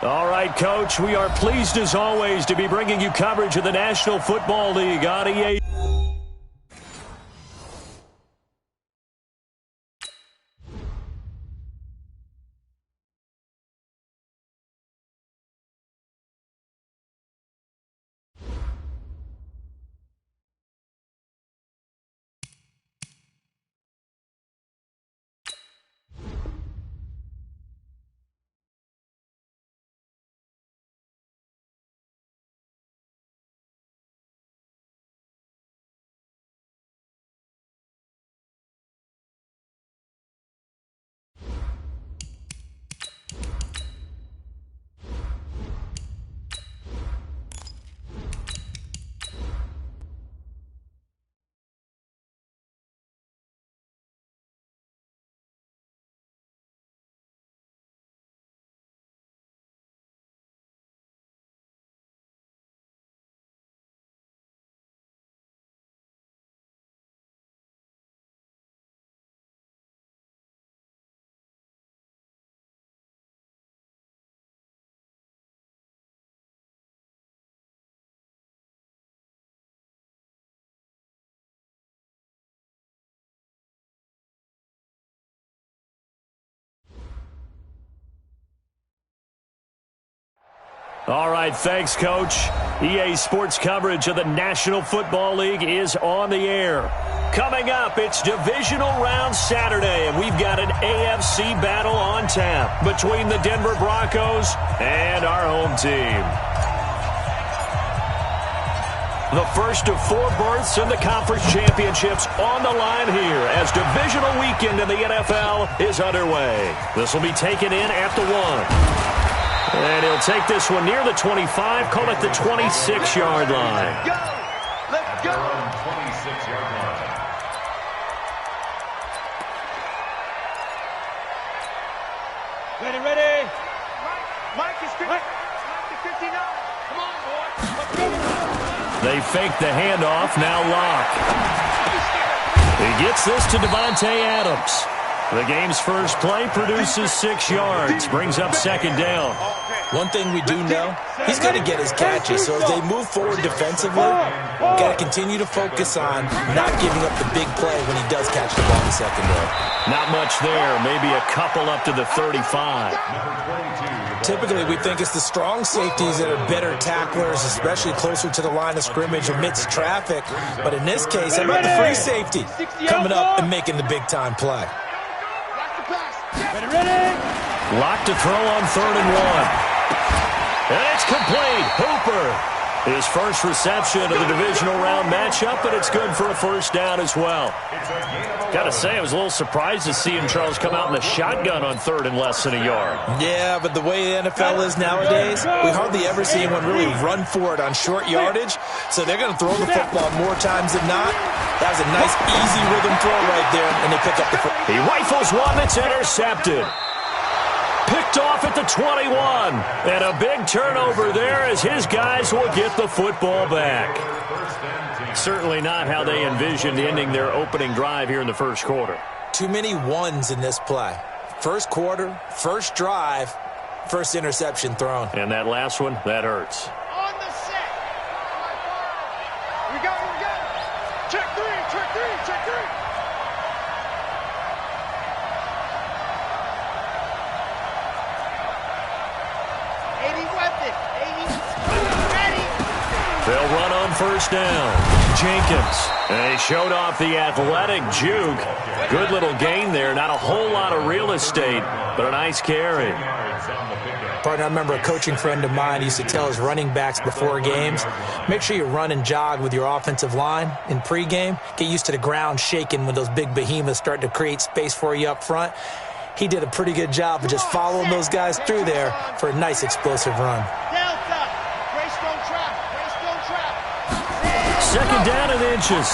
All right, Coach, we are pleased as always to be bringing you coverage of the National Football League on EA. All right, thanks, Coach. EA Sports coverage of the National Football League is on the air. Coming up, it's Divisional Round Saturday, and we've got an AFC battle on tap between the Denver Broncos and our home team. The first of 4 berths in the conference championships on the line here as divisional weekend in the NFL is underway. This will be taken in at the 1. And he'll take this one near the 25, call it the 26-yard line. Let's go! 26-yard line. Ready. Mike is 59. Come on, boy. They fake the handoff, now Locke. He gets this to Devontae Adams. The game's first play produces 6 yards, brings up second down. One thing we do know, he's going to get his catches. So as they move forward defensively, got to continue to focus on not giving up the big play when he does catch the ball in the secondary. Not much there, maybe a couple up to the 35. Typically, we think it's the strong safeties that are better tacklers, especially closer to the line of scrimmage amidst traffic. But in this case, how about the free safety coming up and making the big-time play? Ready. Locked to throw on 3rd and 1. And it's complete. Hooper. His first reception of the divisional round matchup, but it's good for a first down as well. Got to say, I was a little surprised to see him, Charles, come out in the shotgun on 3rd and less than a yard. Yeah, but the way the NFL is nowadays, we hardly ever see anyone really run for it on short yardage. So they're going to throw the football more times than not. That was a nice, easy rhythm throw right there, and they pick up the football. He rifles one that's intercepted. Picked off at the 21. And a big turnover there as his guys will get the football back. Certainly not how they envisioned ending their opening drive here in the first quarter. Too many ones in this play. First quarter, first drive, first interception thrown. And that last one, that hurts. On the set. We got. Check three. 80 weapon. 80. Ready. They'll run on first down. Jenkins. And he showed off the athletic juke. Good little gain there. Not a whole lot of real estate, but a nice carry. Partner, I remember a coaching friend of mine used to tell his running backs before games, make sure you run and jog with your offensive line in pregame. Get used to the ground shaking when those big behemoths start to create space for you up front. He did a pretty good job of just following those guys through there for a nice explosive run. Delta. Greystone trap. Second down and inches.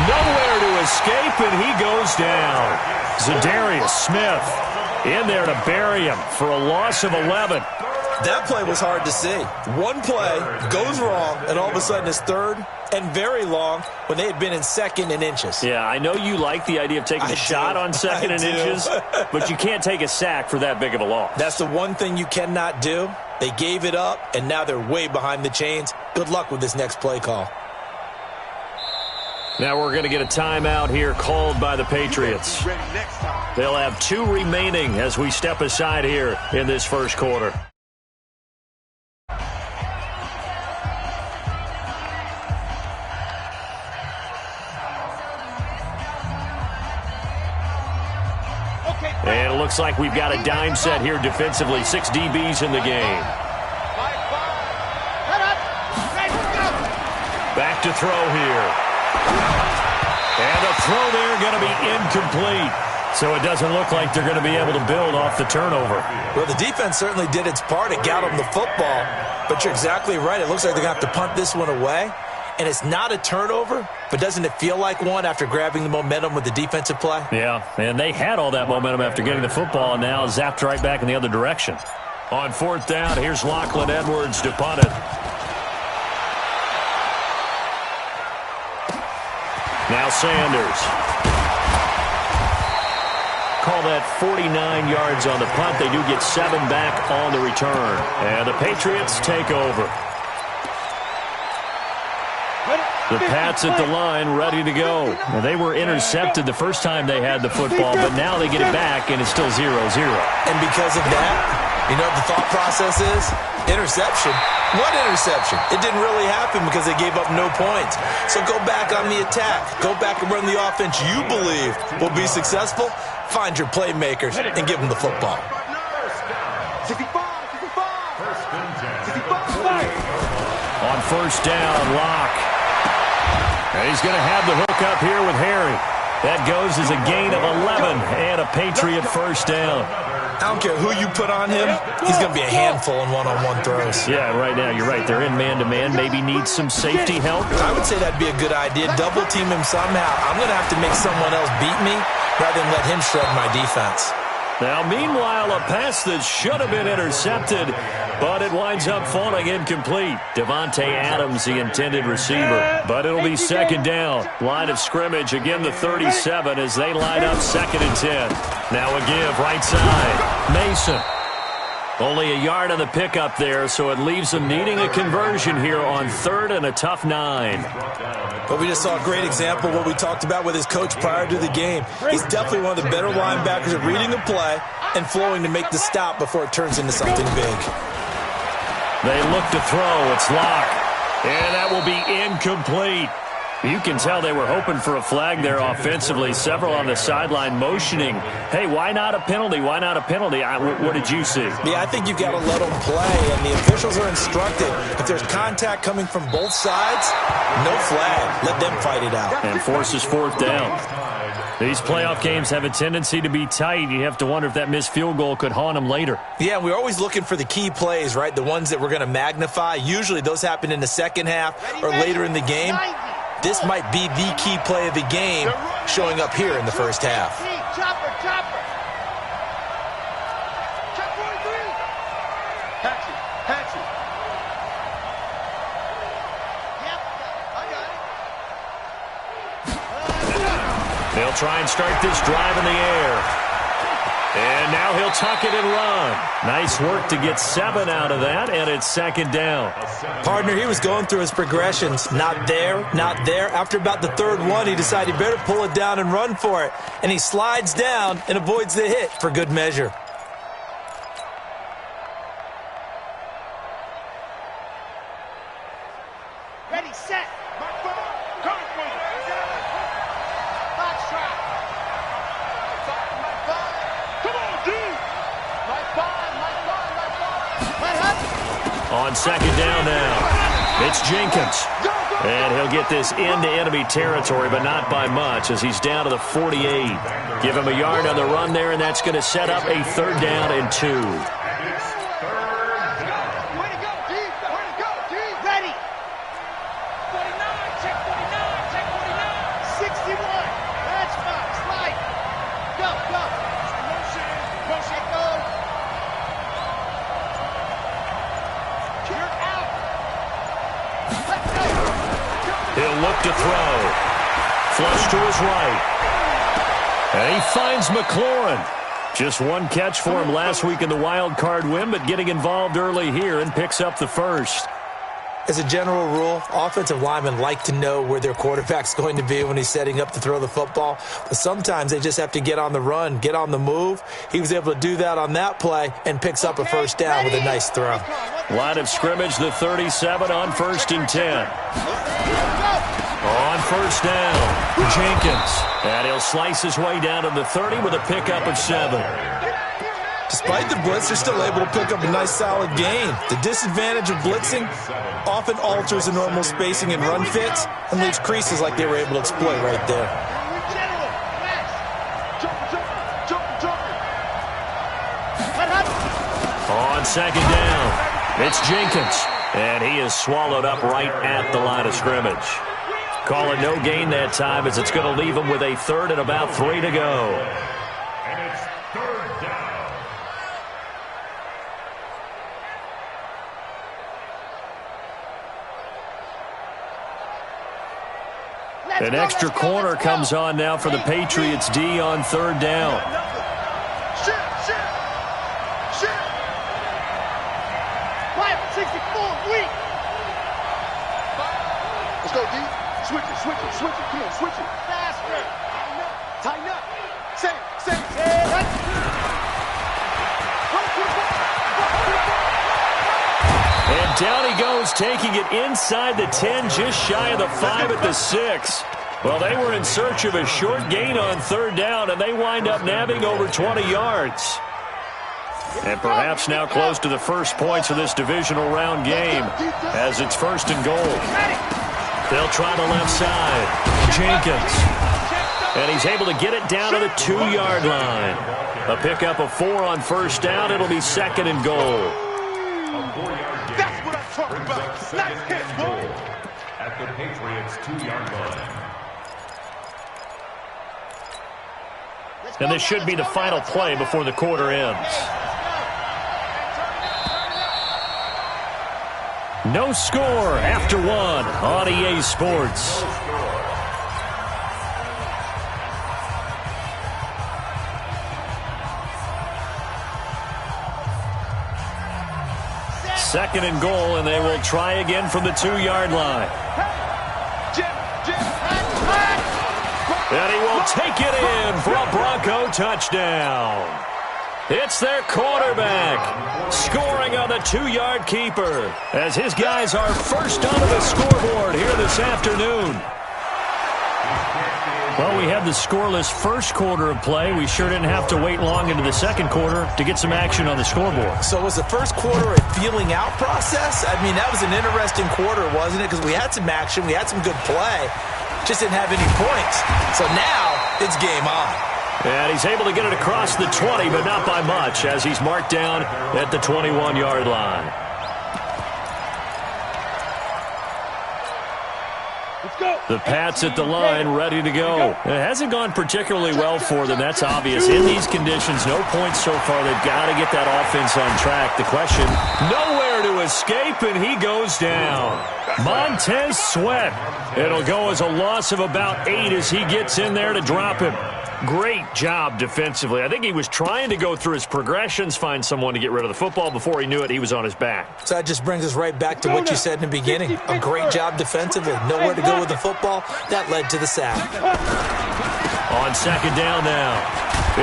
Nowhere to escape, and he goes down. Zadarius Smith in there to bury him for a loss of 11. That play was hard to see. One play goes wrong, and all of a sudden it's third and very long when they had been in second and inches. Yeah, I know you like the idea of taking a shot on second and inches, but you can't take a sack for that big of a loss. That's the one thing you cannot do. They gave it up, and now they're way behind the chains. Good luck with this next play call. Now we're going to get a timeout here called by the Patriots. They'll have 2 remaining as we step aside here in this first quarter. And it looks like we've got a dime set here defensively. 6 DBs in the game. Back to throw here. And the throw there going to be incomplete. So it doesn't look like they're going to be able to build off the turnover. Well, the defense certainly did its part. It got them the football. But you're exactly right. It looks like they're going to have to punt this one away. And it's not a turnover, but doesn't it feel like one after grabbing the momentum with the defensive play? Yeah, and they had all that momentum after getting the football and now zapped right back in the other direction. On 4th down, here's Lachlan Edwards to punt it. Now Sanders. Call that 49 yards on the punt. They do get 7 back on the return. And the Patriots take over. The Pats at the line, ready to go. Well, they were intercepted the first time they had the football, but now they get it back, and it's still 0-0. And because of that, you know what the thought process is? Interception. What interception? It didn't really happen because they gave up no points. So go back on the attack. Go back and run the offense you believe will be successful. Find your playmakers and give them the football. On 1st down, Locke. And he's going to have the hook up here with Harry. That goes as a gain of 11 and a Patriot 1st down. I don't care who you put on him. He's going to be a handful in one-on-one throws. Yeah, right now, you're right. They're in man-to-man. Maybe need some safety help. I would say that'd be a good idea. Double team him somehow. I'm going to have to make someone else beat me rather than let him shred my defense. Now, meanwhile, a pass that should have been intercepted, but it winds up falling incomplete. Devontae Adams, the intended receiver. But it'll be 2nd down. Line of scrimmage, again the 37 as they line up 2nd and 10. Now a give, right side. Mason. Only a yard on the pickup there, so it leaves them needing a conversion here on 3rd and a tough 9. But we just saw a great example of what we talked about with his coach prior to the game. He's definitely one of the better linebackers at reading a play and flowing to make the stop before it turns into something big. They look to throw. It's Locke. And that will be incomplete. You can tell they were hoping for a flag there offensively. Several on the sideline motioning. Hey, why not a penalty? Why not a penalty? What did you see? Yeah, I think you've got to let them play, and the officials are instructed. If there's contact coming from both sides, no flag. Let them fight it out. And forces 4th down. These playoff games have a tendency to be tight. You have to wonder if that missed field goal could haunt them later. Yeah, we're always looking for the key plays, right? The ones that we're going to magnify. Usually those happen in the second half or later in the game. This might be the key play of the game showing up here in the first half. Chopper, chopper. Chop 43. Patch it. Yep, I got it. They'll try and start this drive in the air. And now he'll tuck it and run. Nice work to get 7 out of that, and it's 2nd down. Partner, he was going through his progressions. Not there, not there. After about the 3rd one, he decided he better pull it down and run for it. And he slides down and avoids the hit for good measure. Ready, set. Mark ball. Come on. Box trap. Come on, dude. On 2nd down now, it's Jenkins. And he'll get this into enemy territory, but not by much as he's down to the 48. Give him a yard on the run there, and that's going to set up a 3rd down and 2. Way to go, D. Way to go, D. Ready. 49. Check 49. Check 49. 61. That's fine. Slide. Go. Motion. Go. to throw. Flush to his right. And he finds McLaurin. Just one catch for him last week in the wild card win, but getting involved early here and picks up the first. As a general rule, offensive linemen like to know where their quarterback's going to be when he's setting up to throw the football. But sometimes they just have to get on the run, get on the move. He was able to do that on that play and picks up a first down with a nice throw. Line of scrimmage, the 37 on 1st and 10. On first down, Jenkins. And he'll slice his way down to the 30 with a pickup of 7. Despite the blitz, they're still able to pick up a nice, solid gain. The disadvantage of blitzing often alters the normal spacing and run fits and leaves creases like they were able to exploit right there. On second down, it's Jenkins. And he is swallowed up right at the line of scrimmage. Call it no gain that time as it's going to leave him with a 3rd and about 3 to go. And it's 3rd down. An extra corner comes on now for the Patriots D on 3rd down. Shoot. 64, weak. Let's go, D. Switch it. Come on, switch it. Faster. Tighten up. Same. And down he goes, taking it inside the 10, just shy of the 5 at the 6. Well, they were in search of a short gain on 3rd down, and they wind up nabbing over 20 yards. And perhaps now close to the first points of this divisional round game as it's 1st and goal. They'll try the left side. Jenkins. And he's able to get it down to the 2-yard line. A pickup of 4 on 1st down. It'll be 2nd and goal. That's what I'm talking about. Nice catch, boy. At the Patriots' 2-yard line. And this should be the final play before the quarter ends. No score after 1 on EA Sports. Second and goal, and they will try again from the 2-yard line. And he will take it in for a Bronco touchdown. It's their quarterback scoring on the 2-yard keeper as his guys are first onto the scoreboard here this afternoon. Well, we had the scoreless first quarter of play. We sure didn't have to wait long into the second quarter to get some action on the scoreboard. So was the first quarter a feeling out process? I mean, that was an interesting quarter, wasn't it? Because we had some action, we had some good play, just didn't have any points. So now it's game on. And he's able to get it across the 20, but not by much, as he's marked down at the 21-yard line. Let's go. The Pats at the line, ready to go. It hasn't gone particularly well for them. That's obvious. In these conditions, no points so far. They've got to get that offense on track. The question, nowhere to escape, and he goes down. Montez Sweat. It'll go as a loss of about 8 as he gets in there to drop him. Great job defensively. I think he was trying to go through his progressions, find someone to get rid of the football. Before he knew it, he was on his back. So that just brings us right back to what you said in the beginning. A great job defensively. Nowhere to go with the football. That led to the sack. On second down now,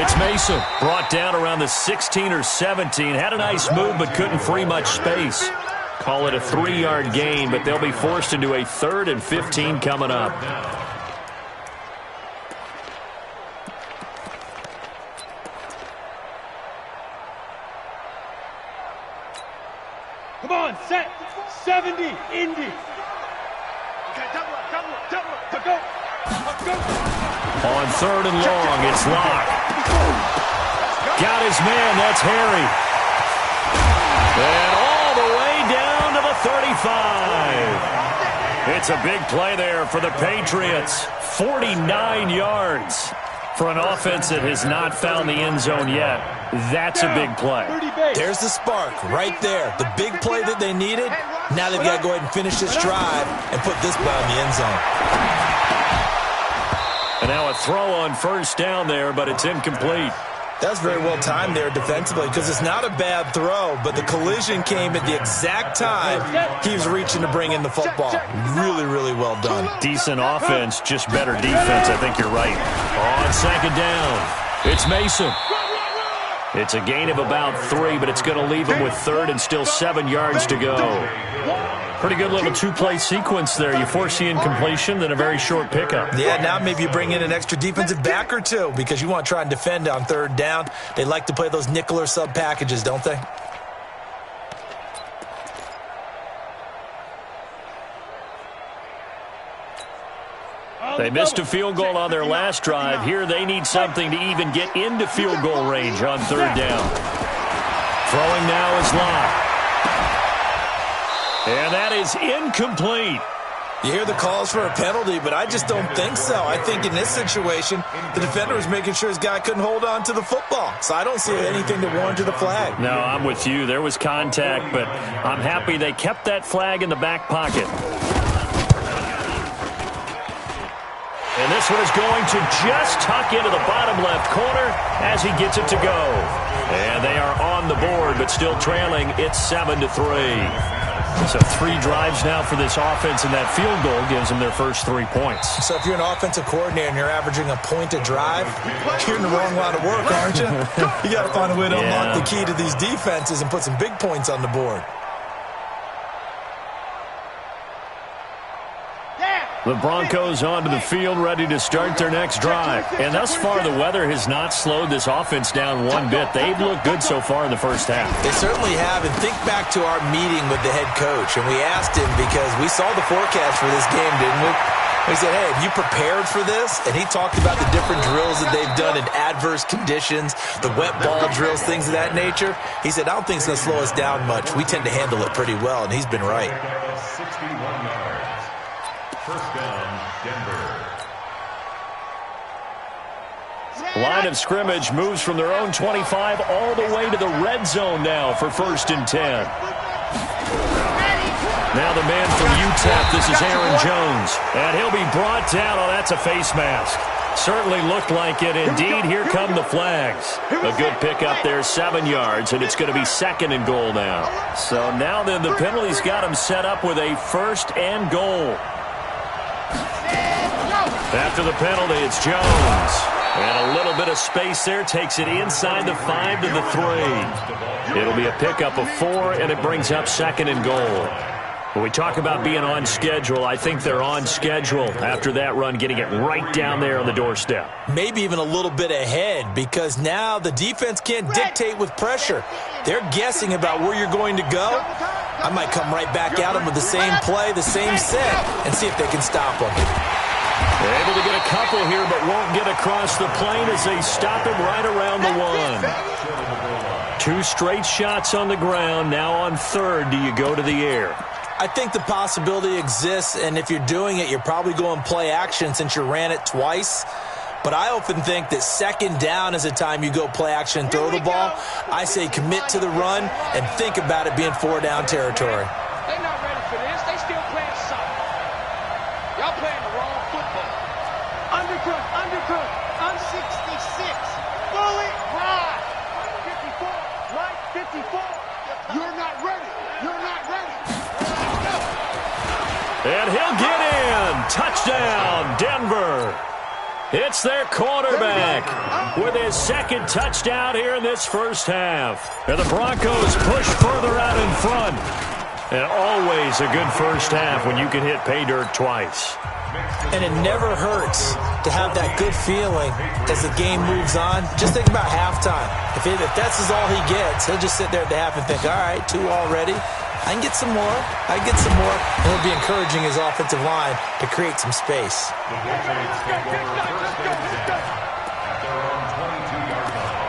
it's Mason. Brought down around the 16 or 17. Had a nice move, but couldn't free much space. Call it a 3-yard gain, but they'll be forced into a 3rd and 15 coming up. Come on, set. 70, Indy. Okay, double up. Go. On 3rd and long, it's Locke. Got his man, that's Harry. And all the way down to the 35. It's a big play there for the Patriots. 49 yards for an offense that has not found the end zone yet. That's a big play. There's the spark right there. The big play that they needed, Now they've got to go ahead and finish this drive and put this ball in the end zone. And now a throw on first down there, but it's incomplete. That's very well timed there defensively because it's not a bad throw, but the collision came at the exact time he was reaching to bring in the football. Really, really well done. Decent offense, just better defense. I think you're right. On second down, it's Mason. It's a gain of about 3, but it's going to leave him with third and still 7 yards to go. Pretty good little two-play sequence there. You force the incompletion, then a very short pickup. Yeah, now maybe you bring in an extra defensive back or two because you want to try and defend on third down. They like to play those nickel or sub packages, don't they? They missed a field goal on their last drive. Here they need something to even get into field goal range on third down. Throwing now is Locke. And that is incomplete. You hear the calls for a penalty, but I just don't think so. I think in this situation, the defender was making sure his guy couldn't hold on to the football. So I don't see anything to warrant the flag. No, I'm with you. There was contact, but I'm happy they kept that flag in the back pocket. And this one is going to just tuck into the bottom left corner as he gets it to go. And they are on the board, but still trailing. It's 7-3. So 3 drives now for this offense, and that field goal gives them their first 3 points. So if you're an offensive coordinator and you're averaging a point a drive, you're in the wrong line of work, aren't you? You got to find a way to unlock the key to these defenses and put some big points on the board. The Broncos onto the field, ready to start their next drive. And thus far, the weather has not slowed this offense down one bit. They've looked good so far in the first half. They certainly have. And think back to our meeting with the head coach. And we asked him because we saw the forecast for this game, didn't we? We said, hey, have you prepared for this? And he talked about the different drills that they've done in adverse conditions, the wet ball drills, things of that nature. He said, I don't think it's going to slow us down much. We tend to handle it pretty well, and he's been right. 61 yards. First down, Denver. Line of scrimmage moves from their own 25 all the way to the red zone now for 1st and 10. Now the man from UTEP, this is Aaron Jones. And he'll be brought down. Oh, that's a face mask. Certainly looked like it. Indeed, here come the flags. A good pickup there, 7 yards, and it's going to be 2nd and goal now. So now then the penalty's got him set up with a 1st and goal. After the penalty, it's Jones. And a little bit of space there takes it inside the 5 to the 3. It'll be a pickup of 4, and it brings up 2nd and goal. When we talk about being on schedule, I think they're on schedule after that run, getting it right down there on the doorstep. Maybe even a little bit ahead because now the defense can't dictate with pressure. They're guessing about where you're going to go. I might come right back at them with the same play, the same set, and see if they can stop them. They're able to get a couple here, but won't get across the plane as they stop him right around the 1. 2 straight shots on the ground. Now on 3rd, do you go to the air? I think the possibility exists, and if you're doing it, you're probably going play action since you ran it twice. But I often think that 2nd down is the time you go play action and throw the ball. I say commit to the run and think about it being 4-down territory. They're not ready for this. They still playing soccer. Y'all playing the wrong football. Undercook, on 66. Fully right. 54, right, 54. You're not ready. You're not ready. And he'll get in. Touchdown, Denver. It's their quarterback with his 2nd touchdown here in this first half. And the Broncos push further out in front. And always a good first half when you can hit pay dirt twice. And it never hurts to have that good feeling as the game moves on. Just think about halftime. If that's all he gets, he'll just sit there at the half and think, all right, 2 already. I can get some more. I can get some more. And he'll be encouraging his offensive line to create some space. The Patriots take over 1st and 10 at their own 22-yard line.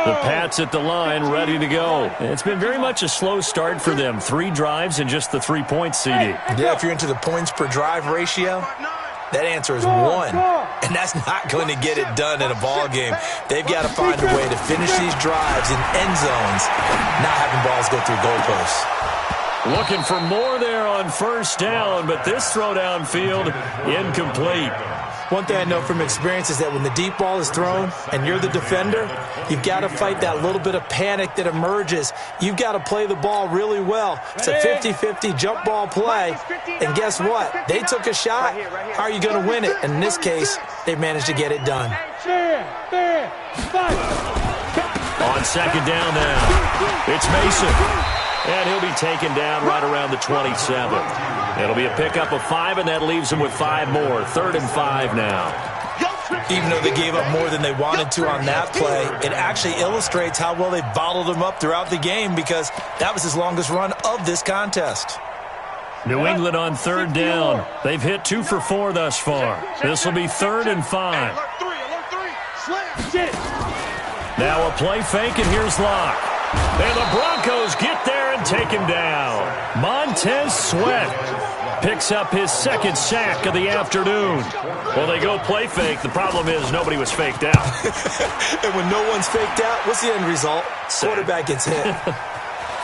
The Pats at the line, ready to go. It's been very much a slow start for them. 3 drives and just the 3 points, CD. Yeah, if you're into the points per drive ratio, that answer is 1. and that's not going to get it done in a ball game. They've got to find a way to finish these drives in end zones, not having balls go through goalposts. Looking for more there on first down, but this throw downfield incomplete. One thing I know from experience is that when the deep ball is thrown and you're the defender, you've got to fight that little bit of panic that emerges. You've got to play the ball really well. It's a 50-50 jump ball play, and guess what? They took a shot. How are you going to win it? And in this case, they managed to get it done. On second down now, it's Mason. And he'll be taken down right around the 27. It'll be a pickup of 5, and that leaves him with 5 more. 3rd and 5 now. Even though they gave up more than they wanted to on that play, it actually illustrates how well they bottled him up throughout the game, because that was his longest run of this contest. New England on 3rd down. They've hit 2 for 4 thus far. This will be 3rd and 5. Now a play fake, and here's Locke. And the Broncos get there and take him down. Montez Sweat picks up his 2nd sack of the afternoon. Well, they go play fake. The problem is nobody was faked out. And when no one's faked out, what's the end result? Quarterback gets hit.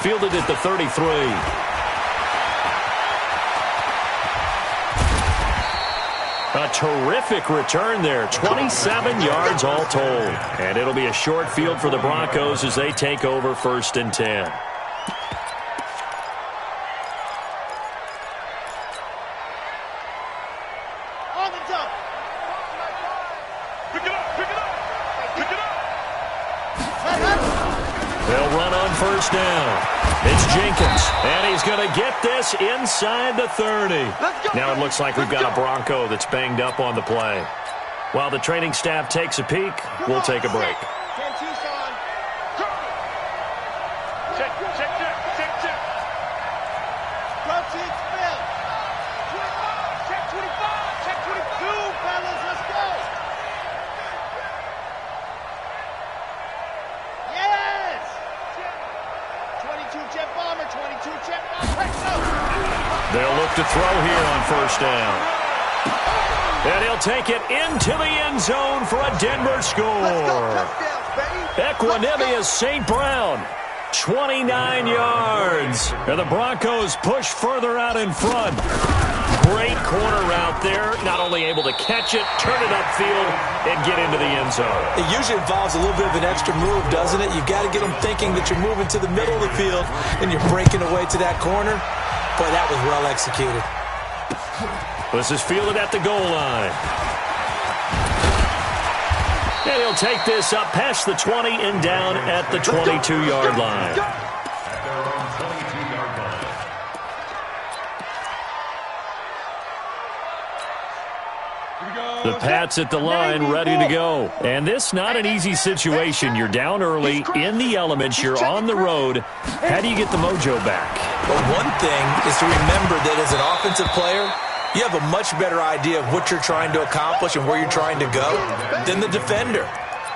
Fielded at the 33. A terrific return there. 27 yards all told. And it'll be a short field for the Broncos as they take over 1st and 10. On the dump. Pick it up, pick it up, pick it up. They'll run on 1st down. It's Jenkins, and he's going to get this inside the 30. Now it looks like we've got a Bronco that's banged up on the play. While the training staff takes a peek, we'll take a break. Check, check, check, check, check. Proceed, Phil. Check 25, check 22, fellas, let's go. Yes! 22 jet bomber, 22 jet bomber. They'll look to throw here on 1st down. And he'll take it into the end zone for a Denver score. Equanimous St. Brown, 29 yards. And the Broncos push further out in front. Great corner route there. Not only able to catch it, turn it upfield, and get into the end zone. It usually involves a little bit of an extra move, doesn't it? You've got to get them thinking that you're moving to the middle of the field and you're breaking away to that corner. Boy, that was well executed. This is fielded at the goal line. And he'll take this up past the 20 and down at the 22-yard line. The Pats at the line, ready to go. And this not an easy situation. You're down early, in the elements, you're on the road. How do you get the mojo back? Well, one thing is to remember that as an offensive player, you have a much better idea of what you're trying to accomplish and where you're trying to go than the defender.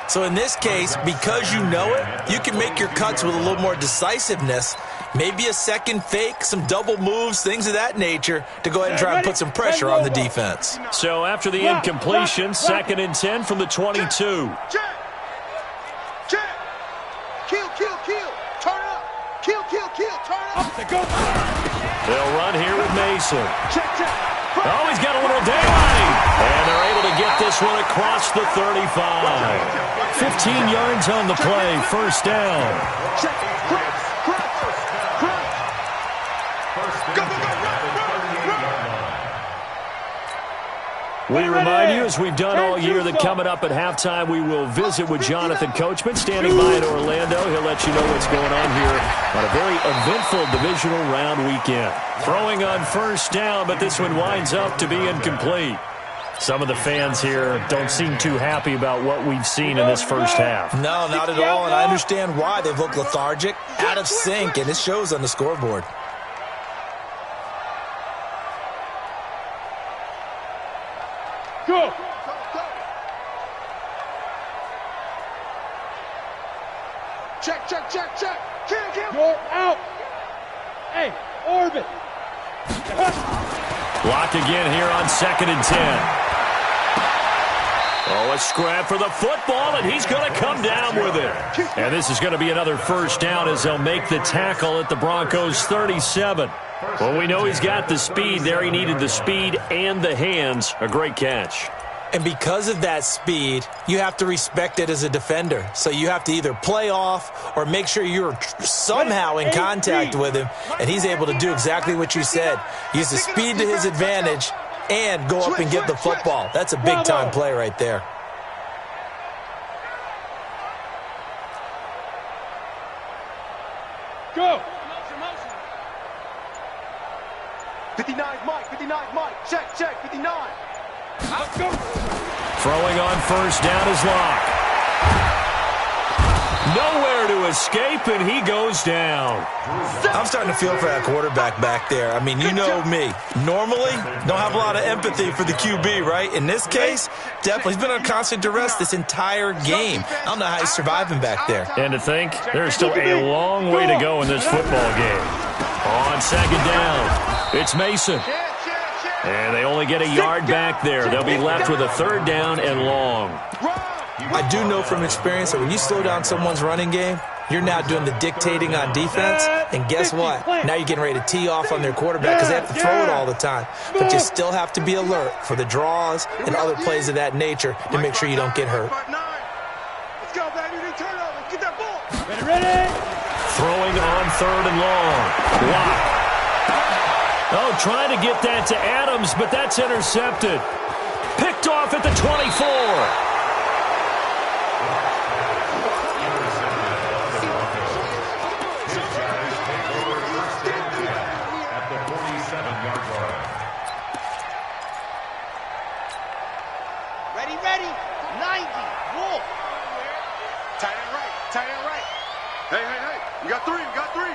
So in this case, because you know it, you can make your cuts with a little more decisiveness, maybe a second fake, some double moves, things of that nature, to go ahead and try and put some pressure on the defense. So after the incompletion, 2nd and 10 from the 22. Check. Check. Kill, kill, kill. Turn up. Kill, kill, kill. Turn up. They'll run here with Mason. Check, check. Oh, he's got a little daylight. And they're able to get this one across the 35. 15 yards on the play, 1st down. Check. We remind you, as we've done all year, that coming up at halftime, we will visit with Jonathan Coachman, standing by in Orlando. He'll let you know what's going on here on a very eventful divisional round weekend. Throwing on 1st down, but this one winds up to be incomplete. Some of the fans here don't seem too happy about what we've seen in this first half. No, not at all, and I understand why. They've looked lethargic, out of sync, and it shows on the scoreboard. Go! Check, check, check, check. Kill, kill. You're out. Hey, orbit. Blocked again here on 2nd and 10. Oh, a scrap for the football, and he's going to come down with it. And this is going to be another first down as they'll make the tackle at the Broncos 37. Well, we know he's got the speed there. He needed the speed and the hands. A great catch. And because of that speed, you have to respect it as a defender. So you have to either play off or make sure you're somehow in contact with him. And he's able to do exactly what you said. Use the speed to his advantage and go up and get the football. That's a big-time play right there. Go. 59 Mike, 59 Mike. Check, 59. Let's go. Throwing on first down is Locke. Nowhere to escape, and he goes down. I'm starting to feel for that quarterback back there. I mean, you know me. Normally, don't have a lot of empathy for the QB, right? In this case, definitely. He's been under constant duress this entire game. I don't know how he's surviving back there. And to think, there's still a long way to go in this football game. On second down, it's Mason. And they only get a yard back there. They'll be left with a third down and long. I do know from experience that when you slow down someone's running game, you're now doing the dictating on defense. And guess what? Now you're getting ready to tee off on their quarterback because they have to throw it all the time. But you still have to be alert for the draws and other plays of that nature to make sure you don't get hurt. Let's go, baby. Turnover. Get that ball. Ready? Throwing on third and long. Wow. Oh, trying to get that to Adams, but that's intercepted. Picked off at the 24. Ready. 90. Wolf. Tight end right. Hey. We got three.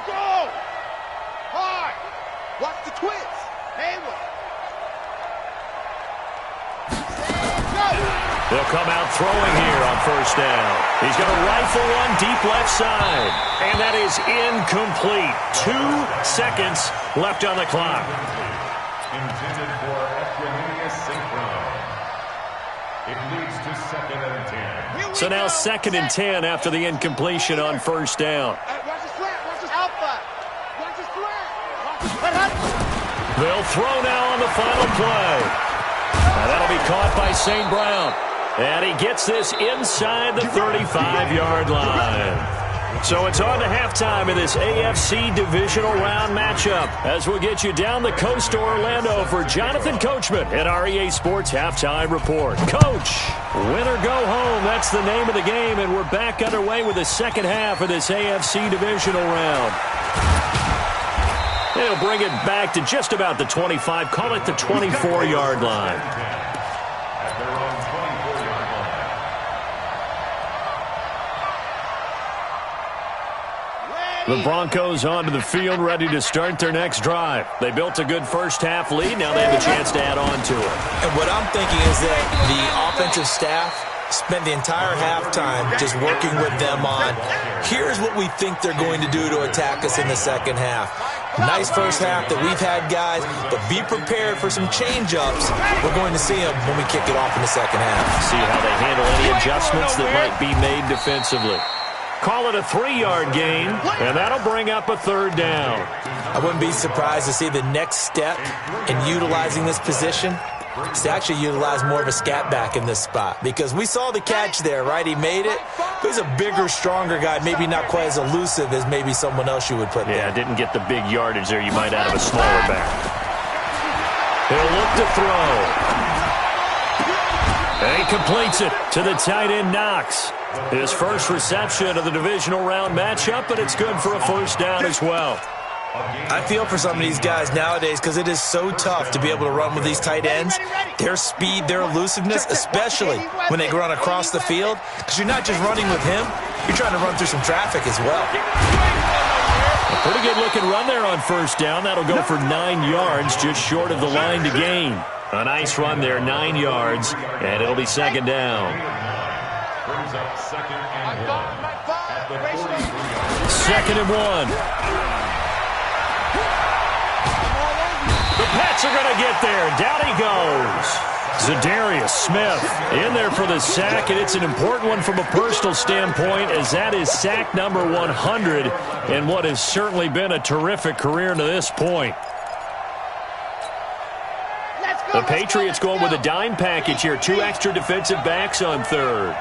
Go. Hard. Watch the twins. Hayward. They'll come out throwing here on first down. He's going to rifle one deep left side. And that is incomplete. 2 seconds left on the clock. Intended for Equanimeous St. Brown. It leads to 2nd and 10. So now 2nd and 10 after the incompletion on first down. Watch the slant. Watch the alpha. Watch the slant. They'll throw now on the final play. And that'll be caught by St. Brown. And he gets this inside the 35-yard line. So it's on to halftime in this AFC divisional round matchup as we'll get you down the coast to Orlando for Jonathan Coachman at our EA Sports Halftime Report. Coach, win or go home, that's the name of the game, and we're back underway with the second half of this AFC divisional round. They'll bring it back to just about the 25, call it the 24-yard line. At their own 24-yard line. The Broncos onto the field, ready to start their next drive. They built a good first-half lead. Now they have a chance to add on to it. And what I'm thinking is that the offensive staff spent the entire halftime just working with them on, here's what we think they're going to do to attack us in the second half. Nice first half that we've had, guys, but be prepared for some change-ups. We're going to see them when we kick it off in the second half. See how they handle any adjustments that might be made defensively. Call it a 3-yard gain, and that'll bring up a third down. I wouldn't be surprised to see the next step in utilizing this position is to actually utilize more of a scat back in this spot, because we saw the catch there, right? He made it. But he's a bigger, stronger guy, maybe not quite as elusive as maybe someone else you would put there. Yeah, didn't get the big yardage there you might out of a smaller back. He'll look to throw. And he completes it to the tight end, Knox. His first reception of the divisional round matchup, but it's good for a first down as well. I feel for some of these guys nowadays because it is so tough to be able to run with these tight ends. Their speed, their elusiveness, especially when they run across the field. Because you're not just running with him, you're trying to run through some traffic as well. A pretty good looking run there on first down. That'll go for 9 yards, just short of the line to gain. A nice run there, 9 yards, and it'll be second down. Brings up 2nd and 1 at the 43-yard. 2nd and 1. The Pats are going to get there. Down he goes. Zadarius Smith in there for the sack, and it's an important one from a personal standpoint, as that is sack number 100 in what has certainly been a terrific career to this point. The Patriots going with a dime package here. 2 extra defensive backs on third.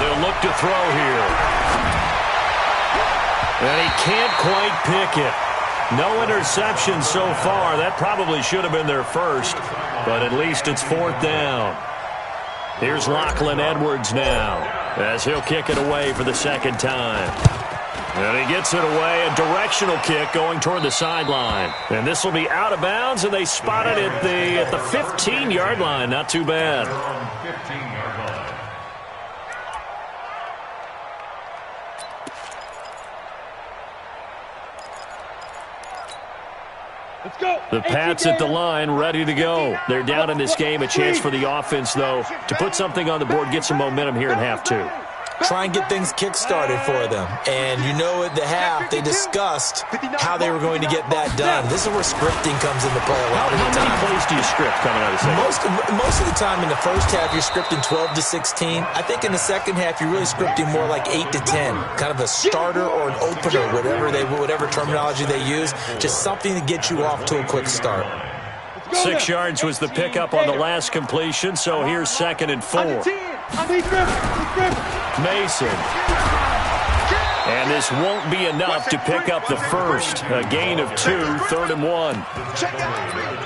They'll look to throw here. And he can't quite pick it. No interception so far. That probably should have been their first, but at least it's 4th down. Here's Lachlan Edwards now, as he'll kick it away for the second time. And he gets it away, a directional kick going toward the sideline. And this will be out of bounds, and they spot it at the 15-yard line. Not too bad. 15-yard line. Let's go. The Pats at the line, ready to go. They're down in this game. A chance for the offense, though, to put something on the board, get some momentum here in half 2. Try and get things kick-started for them. And you know at the half, they discussed how they were going to get that done. This is where scripting comes into play a lot of the time. How many plays do you script coming out of second? Most of the time in the first half, you're scripting 12 to 16. I think in the second half, you're really scripting more like 8 to 10. Kind of a starter or an opener, whatever terminology they use. Just something to get you off to a quick start. 6 yards was the pickup on the last completion, so here's 2nd and 4. Mason. And this won't be enough to pick up the first. A gain of 2, 3rd and 1.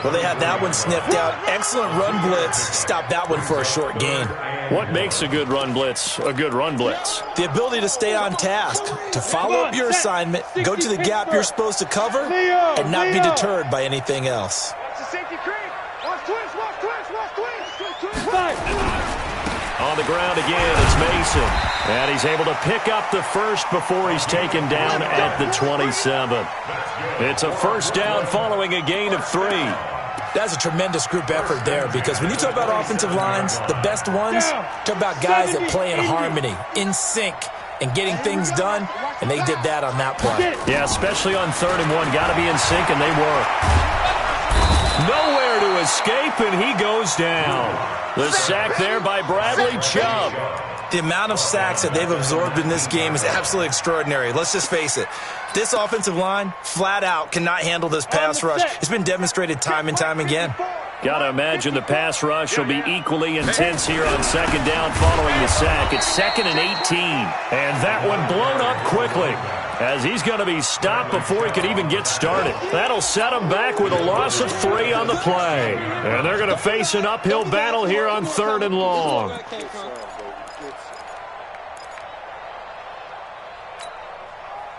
Well, they had that one sniffed out. Excellent run blitz. Stop that one for a short gain. What makes a good run blitz a good run blitz? The ability to stay on task, to follow up your assignment, go to the gap you're supposed to cover, and not be deterred by anything else. On the ground again, it's Mason. And he's able to pick up the first before he's taken down at the 27. It's a first down following a gain of 3. That's a tremendous group effort there, because when you talk about offensive lines, the best ones, talk about guys that play in harmony, in sync, and getting things done, and they did that on that play. Yeah, especially on 3rd and 1. Got to be in sync, and they were. Nowhere to escape, and he goes down. The sack there by Bradley Chubb. The amount of sacks that they've absorbed in this game is absolutely extraordinary. Let's just face it. This offensive line, flat out, cannot handle this pass rush. It's been demonstrated time and time again. Got to imagine the pass rush will be equally intense here on 2nd down following the sack. It's 2nd and 18. And that one blown up quickly, as he's going to be stopped before he can even get started. That'll set him back with a loss of 3 on the play. And they're going to face an uphill battle here on 3rd and long.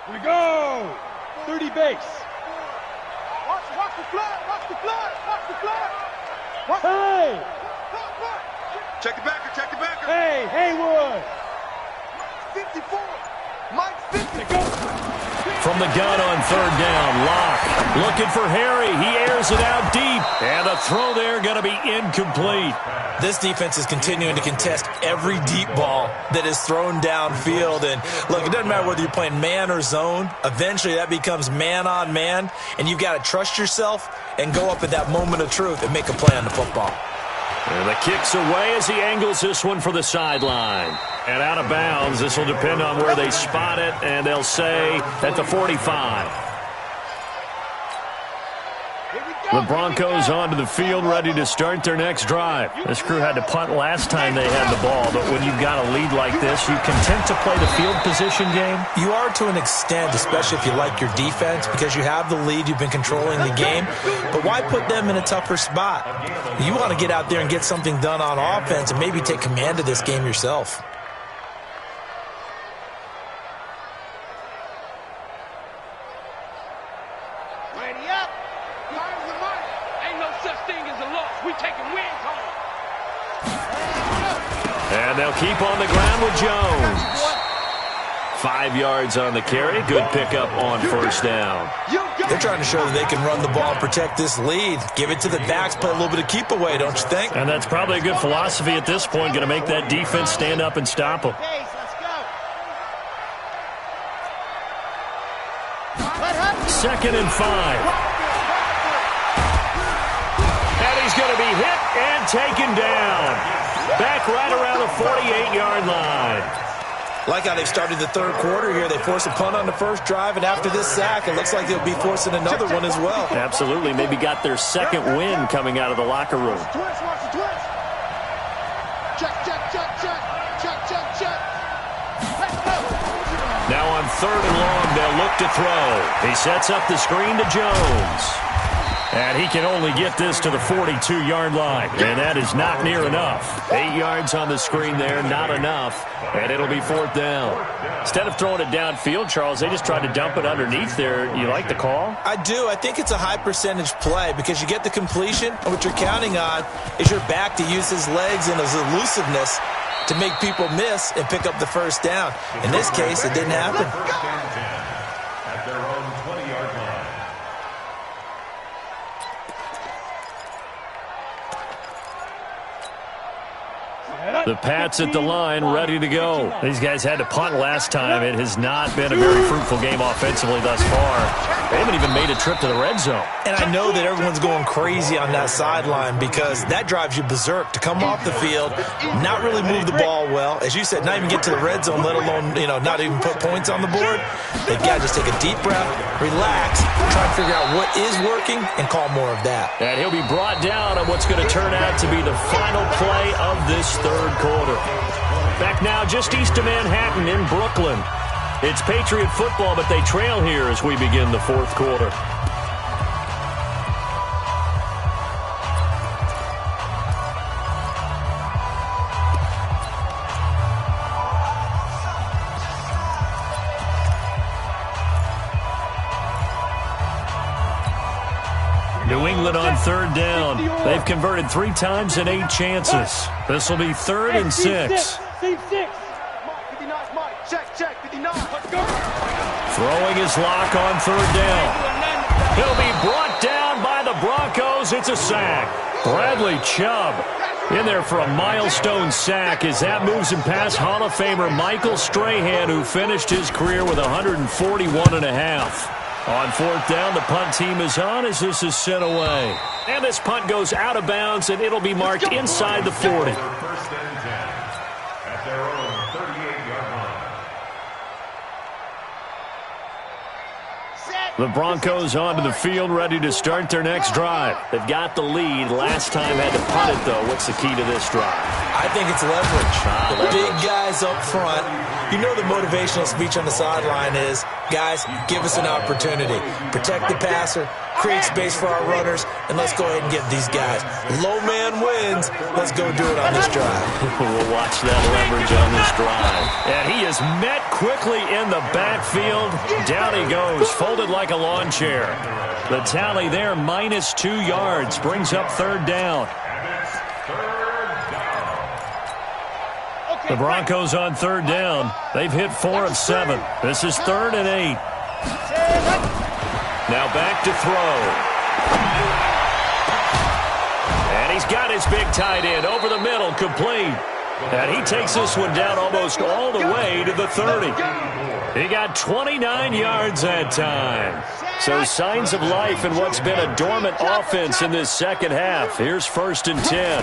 Here we go. 30 base. Watch the flood. Watch the flood. Watch the flood. Hey. Check the backer. Hey, Haywood. 54. Mike 50. Go. From the gun on 3rd down, Locke looking for Harry. He airs it out deep, and the throw there going to be incomplete. This defense is continuing to contest every deep ball that is thrown downfield. And look, it doesn't matter whether you're playing man or zone. Eventually that becomes man on man, and you've got to trust yourself and go up at that moment of truth and make a play on the football. And the kick's away as he angles this one for the sideline. And out of bounds. This will depend on where they spot it, and they'll say at the 45. The Broncos onto the field, ready to start their next drive. This crew had to punt last time they had the ball, but when you've got a lead like this, you content to play the field position game? You are to an extent, especially if you like your defense, because you have the lead, you've been controlling the game. But why put them in a tougher spot? You want to get out there and get something done on offense and maybe take command of this game yourself. And they'll keep on the ground with Jones. 5 yards on the carry. Good pickup on 1st down. They're trying to show that they can run the ball and protect this lead. Give it to the backs, play a little bit of keep away, don't you think? And that's probably a good philosophy at this point. Going to make that defense stand up and stop them. 2nd and 5. going to be hit and taken down. Back right around the 48-yard line. Like how they've started the third quarter here. They force a punt on the first drive, and after this sack, it looks like they'll be forcing another one as well. Absolutely. Maybe got their second win coming out of the locker room. Now on third and long, they'll look to throw. He sets up the screen to Jones. And he can only get this to the 42-yard line. And that is not near enough. 8 yards on the screen there, not enough. And it'll be fourth down. Instead of throwing it downfield, Charles, they just tried to dump it underneath there. You like the call? I do. I think it's a high-percentage play because you get the completion, and what you're counting on is your back to use his legs and his elusiveness to make people miss and pick up the first down. In this case, it didn't happen. At their own 20-yard line. The Pats at the line, ready to go. These guys had to punt last time. It has not been a very fruitful game offensively thus far. They haven't even made a trip to the red zone. And I know that everyone's going crazy on that sideline because that drives you berserk to come off the field, not really move the ball well. As you said, not even get to the red zone, let alone, not even put points on the board. They've got to just take a deep breath, relax, try and figure out what is working, and call more of that. And he'll be brought down on what's going to turn out to be the final play of this third quarter. Back now just east of Manhattan in Brooklyn. It's Patriot football, but they trail here as we begin the fourth quarter. New England on third down. They've converted 3 times in 8 chances. This will be 3rd and 6. Throwing his lock on third down. He'll be brought down by the Broncos. It's a sack. Bradley Chubb in there for a milestone sack as that moves him past Hall of Famer Michael Strahan, who finished his career with 141.5. On fourth down, the punt team is on as this is sent away. And this punt goes out of bounds, and it'll be marked inside the 40. First and 10 at their own 38-yard line. The Broncos onto the field, ready to start their next drive. They've got the lead. Last time had to punt it, though. What's the key to this drive? I think it's leverage. The big guys up front. You know the motivational speech on the sideline is, guys, give us an opportunity. Protect the passer, create space for our runners, and let's go ahead and get these guys. Low man wins. Let's go do it on this drive. We'll watch that leverage on this drive. And he is met quickly in the backfield. Down he goes, folded like a lawn chair. The tally there, -2 yards, brings up third down. The Broncos on third down. They've hit 4 of 7. This is 3rd and 8. Now back to throw. And he's got his big tight end over the middle, complete. And he takes this one down almost all the way to the 30. He got 29 yards that time. So signs of life in what's been a dormant offense in this second half. Here's 1st and 10.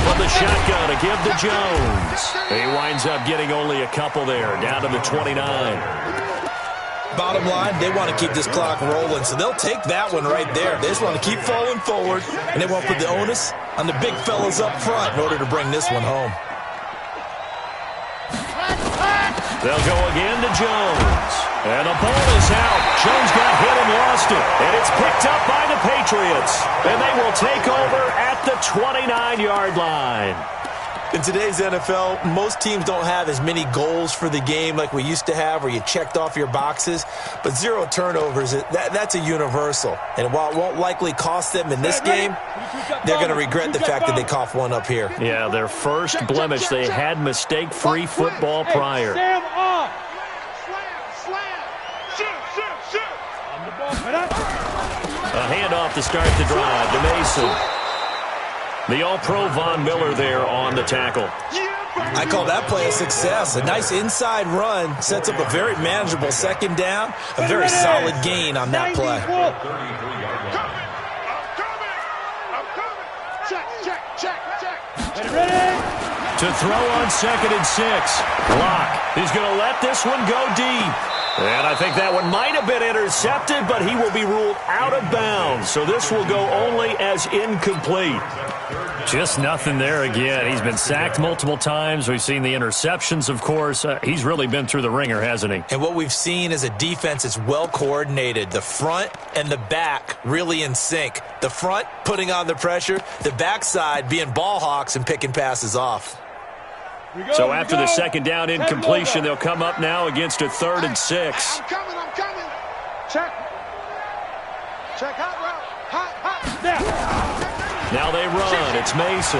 From the shotgun to give to Jones. He winds up getting only a couple there, down to the 29. Bottom line, they want to keep this clock rolling, so they'll take that one right there. They just want to keep falling forward, and they won't put the onus on the big fellas up front in order to bring this one home. They'll go again to Jones. And the ball is out. Jones got hit and lost it. And it's picked up by the Patriots. And they will take over at the 29-yard line. In today's NFL, most teams don't have as many goals for the game like we used to have where you checked off your boxes. But 0 turnovers, that's a universal. And while it won't likely cost them in this game, they're going to regret the fact that they coughed one up here. Yeah, their first blemish. They had mistake-free football prior. A handoff to start the drive to Mason. The All-Pro Von Miller there on the tackle. I call that play a success. A nice inside run sets up a very manageable second down. A very solid gain on that play. To throw on 2nd and 6. Locke. He's going to let this one go deep. And I think that one might have been intercepted, but he will be ruled out of bounds. So this will go only as incomplete. Just nothing there again. He's been sacked multiple times. We've seen the interceptions, of course. He's really been through the ringer, hasn't he? And what we've seen is a defense that's well coordinated. The front and the back really in sync. The front putting on the pressure, the backside being ball hawks and picking passes off. So after the 2nd down incompletion, they'll come up now against a 3rd and 6. I'm coming. Check. Hot route. Hot. There. Now they run. It's Mason.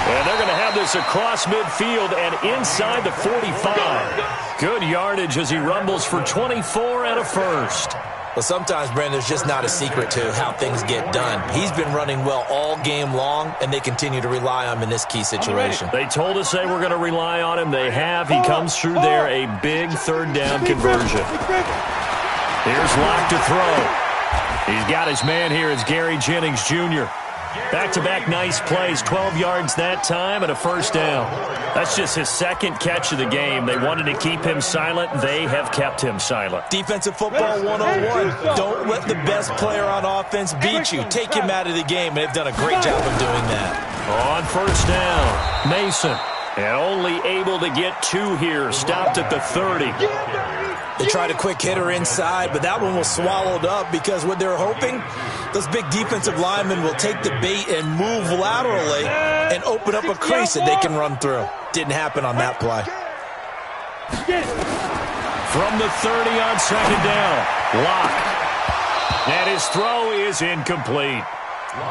And they're going to have this across midfield and inside the 45. Good yardage as he rumbles for 24 and a first. Well, sometimes, Brandon, there's just not a secret to how things get done. He's been running well all game long, and they continue to rely on him in this key situation. They told us they were going to rely on him. They have. He comes through there, a big 3rd down conversion. Here's Locke to throw. He's got his man here. It's Gary Jennings, Jr. Back-to-back nice plays, 12 yards that time and a first down. That's just his 2nd catch of the game. They wanted to keep him silent. They have kept him silent. Defensive football 101. Don't let the best player on offense beat you. Take him out of the game, and they've done a great job of doing that. On first down, Mason. And only able to get 2 here. Stopped at the 30. They tried a quick hitter inside, but that one was swallowed up because what they're hoping, those big defensive linemen will take the bait and move laterally and open up a crease that they can run through. Didn't happen on that play. From the 30 on 2nd down, Locke. And his throw is incomplete.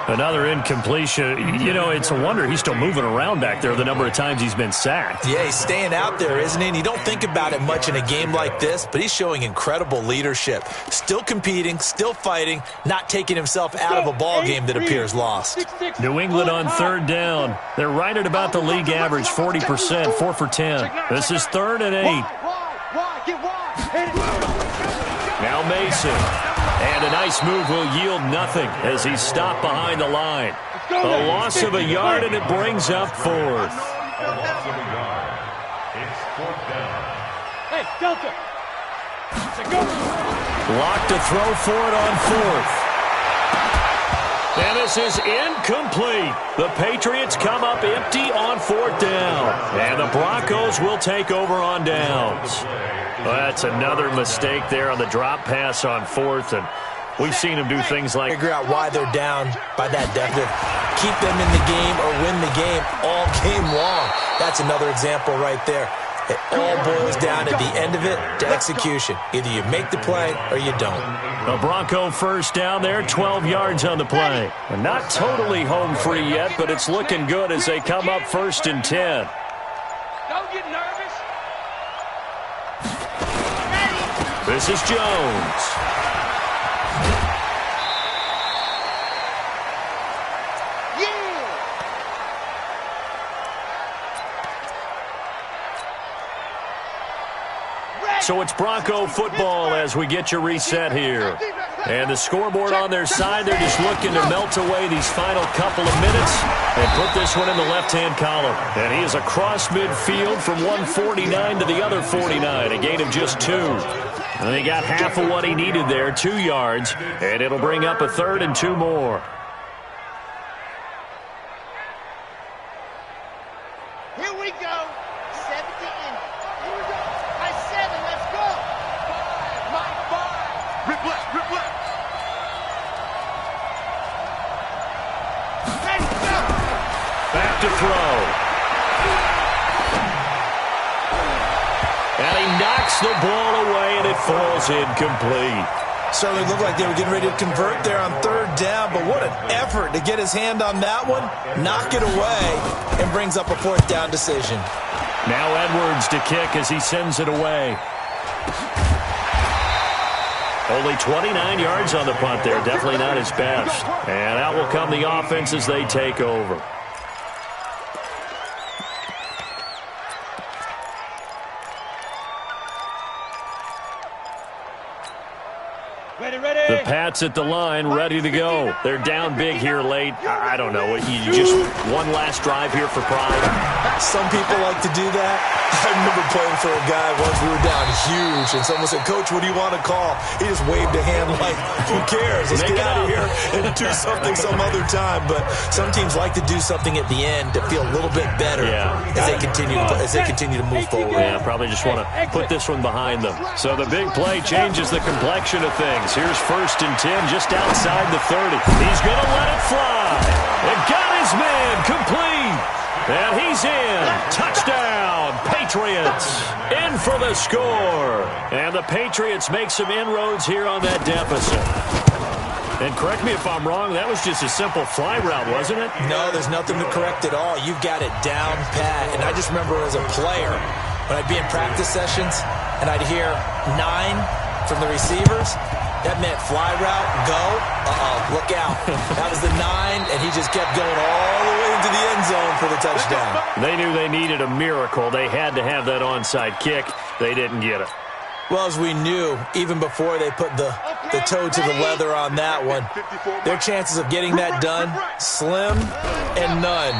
Another incompletion. You know, it's a wonder he's still moving around back there the number of times he's been sacked. Yeah, he's staying out there, isn't he? And you don't think about it much in a game like this, but he's showing incredible leadership. Still competing, still fighting, not taking himself out of a ball game that appears lost. New England on 3rd down. They're right at about the league average, 40%, 4 for 10. This is 3rd and 8. Now Mason. And a nice move will yield nothing as he's stopped behind the line. A loss of a yard, and it brings up 4th. A loss of a yard. It's 4th down. Hey, Delta. Locke to throw for it on 4th. And this is incomplete. The Patriots come up empty on 4th down. And the Broncos will take over on downs. Well, that's another mistake there on the drop pass on 4th. And we've seen him do things like figure out why they're down by that depth. Keep them in the game or win the game all game long. That's another example right there. It all boils down at the end of it to execution. Either you make the play or you don't. A Bronco first down there, 12 yards on the play. And not totally home free yet, but it's looking good as they come up 1st and 10. Don't get nervous. This is Jones. So it's Bronco football as we get your reset here. And the scoreboard on their side, they're just looking to melt away these final couple of minutes and put this one in the left-hand column. And he is across midfield from one 49 to the other 49, a gain of just 2. And he got half of what he needed there, 2 yards, and it'll bring up a 3rd and 2 more. Here we go. 70 in. Here we go. My 7. Let's go. 5. My 5. Rip left. Rip left. Let's go. Back to throw. And he knocks the ball away, and it falls incomplete. Certainly looked like they were getting ready to convert there on 3rd down, but what an effort to get his hand on that one, knock it away, and brings up a 4th down decision. Now Edwards to kick as he sends it away. Only 29 yards on the punt there, definitely not his best. And out will come the offense as they take over. Ready. The Pats at the line, ready to go. They're down big here late. I don't know. You just one last drive here for pride. Some people like to do that. I remember playing for a guy once. We were down huge, and someone said, "Coach, what do you want to call?" He just waved a hand like, "Who cares? Let's get out of here and do something some other time." But some teams like to do something at the end to feel a little bit better as they continue to move forward. Yeah, probably just want to put this one behind them. So the big play changes the complexion of things. Here's 1st and 10 just outside the 30. He's going to let it fly. And got his man complete. And he's in. Touchdown, Patriots. In for the score. And the Patriots make some inroads here on that deficit. And correct me if I'm wrong, that was just a simple fly route, wasn't it? No, there's nothing to correct at all. You've got it down pat. And I just remember as a player, when I'd be in practice sessions and I'd hear 9 from the receivers, that meant fly route, go, look out. That was the 9, and he just kept going all the way into the end zone for the touchdown. They knew they needed a miracle. They had to have that onside kick. They didn't get it. Well, as we knew, even before they put the toe to the leather on that one, their chances of getting that done, slim and none.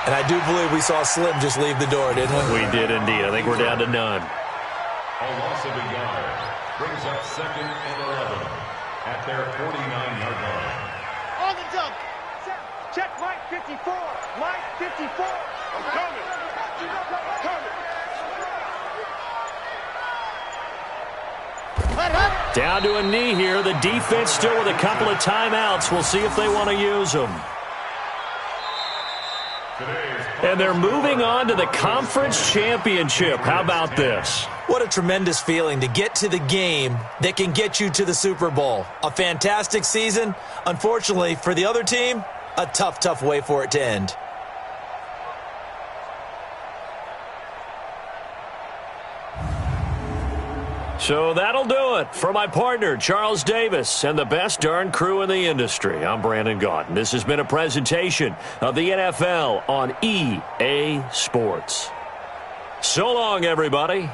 And I do believe we saw Slim just leave the door, didn't we? We did indeed. I think we're down to none. A loss of a yard brings up 2nd and 11 at their 49-yard line. On the jump. Check right 54. Right 54. I'm coming. Down to a knee here. The defense still with a couple of timeouts. We'll see if they want to use them. And they're moving on to the conference championship. How about this? What a tremendous feeling to get to the game that can get you to the Super Bowl. A fantastic season. Unfortunately, for the other team, a tough, tough way for it to end. So that'll do it. For my partner, Charles Davis, and the best darn crew in the industry, I'm Brandon Gaudin. This has been a presentation of the NFL on EA Sports. So long, everybody.